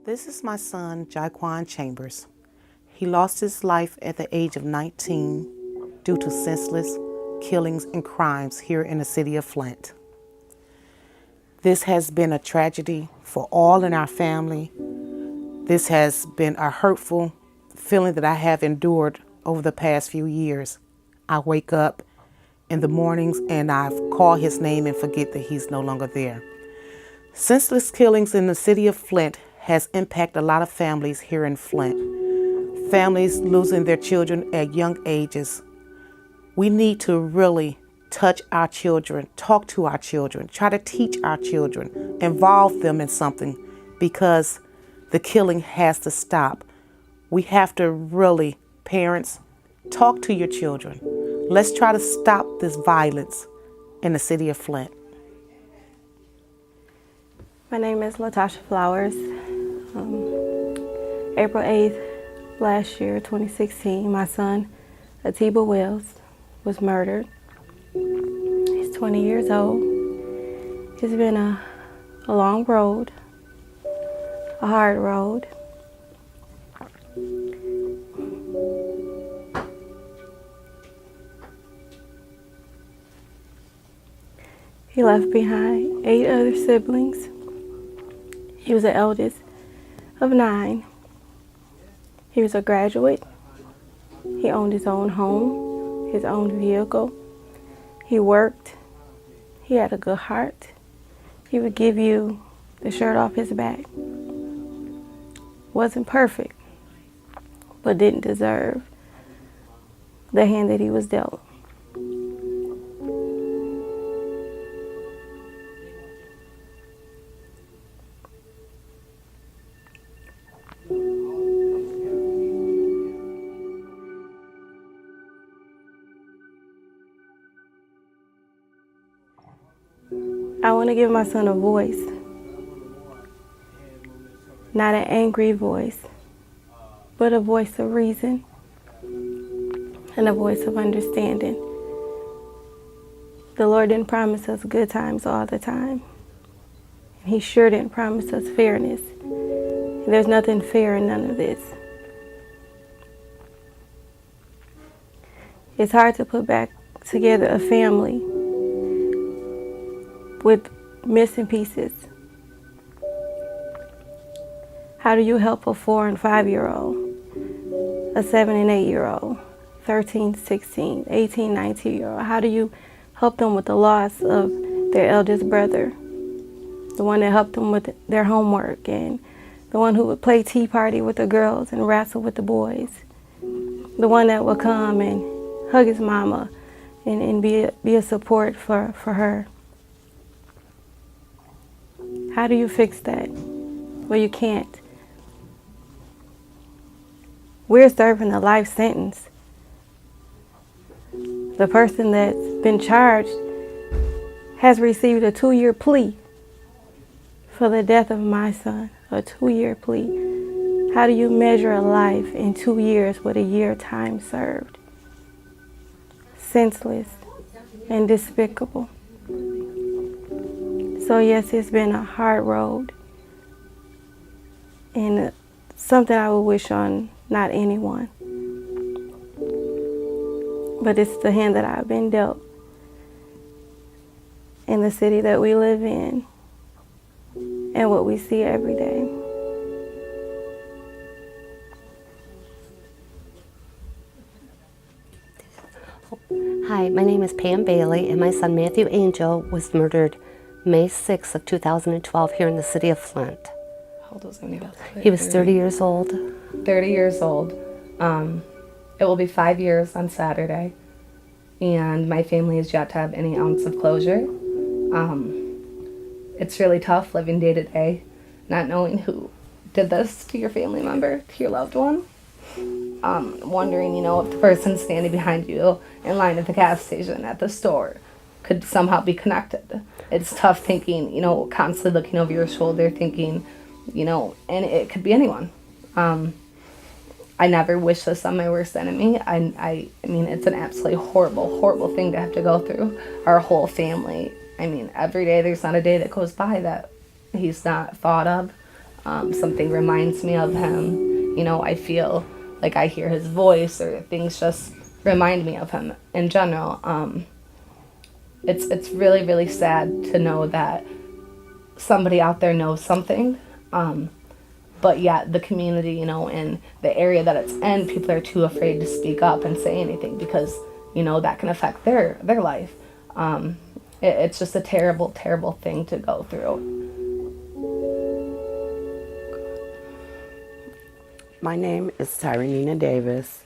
This is my son, Jaquan Chambers. He lost his life at the age of 19 due to senseless killings and crimes here in the city of Flint. This has been a tragedy for all in our family. This has been a hurtful feeling that I have endured over the past few years. I wake up in the mornings and I call his name and forget that he's no longer there. Senseless killings in the city of Flint has impacted a lot of families here in Flint. Families losing their children at young ages. We need to really touch our children, talk to our children, try to teach our children, involve them in something, because the killing has to stop. We have to really, parents, talk to your children. Let's try to stop this violence in the city of Flint. My name is Latasha Flowers. April 8th last year, 2016, my son, Atiba Wells, was murdered. He's 20 years old. It's been a long road, a hard road. He left behind 8 other siblings. He was the eldest of 9. He was a graduate. He owned his own home, his own vehicle. He worked. He had a good heart. He would give you the shirt off his back. Wasn't perfect, but didn't deserve the hand that he was dealt. I want to give my son a voice, not an angry voice, but a voice of reason and a voice of understanding. The Lord didn't promise us good times all the time. He sure didn't promise us fairness. There's nothing fair in none of this. It's hard to put back together a family with missing pieces. How do you help a 4 and 5-year-old, a 7 and 8-year-old, 13, 16, 18, 19-year-old? How do you help them with the loss of their eldest brother, the one that helped them with their homework, and the one who would play tea party with the girls and wrestle with the boys, the one that would come and hug his mama and be a support for her? How do you fix that? Well, you can't. We're serving a life sentence. The person that's been charged has received a 2-year plea for the death of my son, a 2-year plea. How do you measure a life in 2 years with a year time served? Senseless and despicable. So yes, it's been a hard road, and something I would wish on not anyone. But it's the hand that I've been dealt in the city that we live in and what we see every day. Hi, my name is Pam Bailey, and my son Matthew Angel was murdered May 6th of 2012 here in the city of Flint. How old was he? He was 30 years old. 30 years old. It will be 5 years on Saturday, and my family is yet to have any ounce of closure. It's really tough living day to day, not knowing who did this to your family member, to your loved one. Wondering, if the person standing behind you in line at the gas station, at the store, could somehow be connected. It's tough thinking, constantly looking over your shoulder, thinking, and it could be anyone. I never wish this on my worst enemy. I mean, it's an absolutely horrible, horrible thing to have to go through. Our whole family. I mean, every day there's not a day that goes by that he's not thought of. something reminds me of him, you know, I feel like I hear his voice, or things just remind me of him in general. It's really, really sad to know that somebody out there knows something, but yet the community, you know, in the area that it's in, people are too afraid to speak up and say anything because, you know, that can affect their life. It's just a terrible, terrible thing to go through. My name is Tyranina Davis.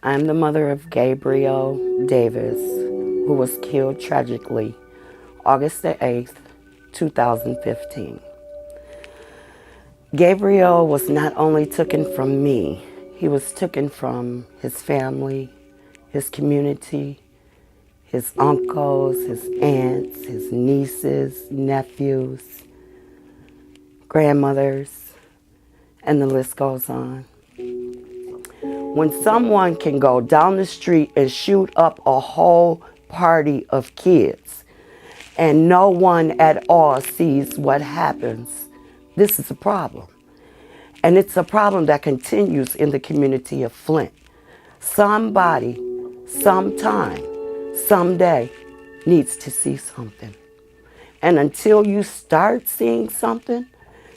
I'm the mother of Gabriel Davis, who was killed tragically August the 8th, 2015. Gabriel was not only taken from me, he was taken from his family, his community, his uncles, his aunts, his nieces, nephews, grandmothers, and the list goes on. When someone can go down the street and shoot up a whole party of kids and no one at all sees what happens, this is a problem. And it's a problem that continues in the community of Flint. Somebody, sometime, someday needs to see something. And until you start seeing something,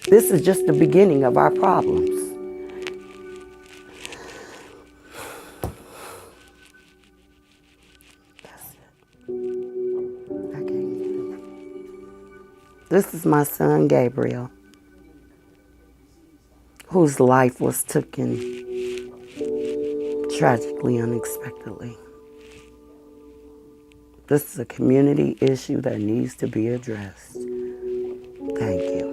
this is just the beginning of our problems. That's it. I can't get it. This is my son, Gabriel, whose life was taken tragically, unexpectedly. This is a community issue that needs to be addressed. Thank you.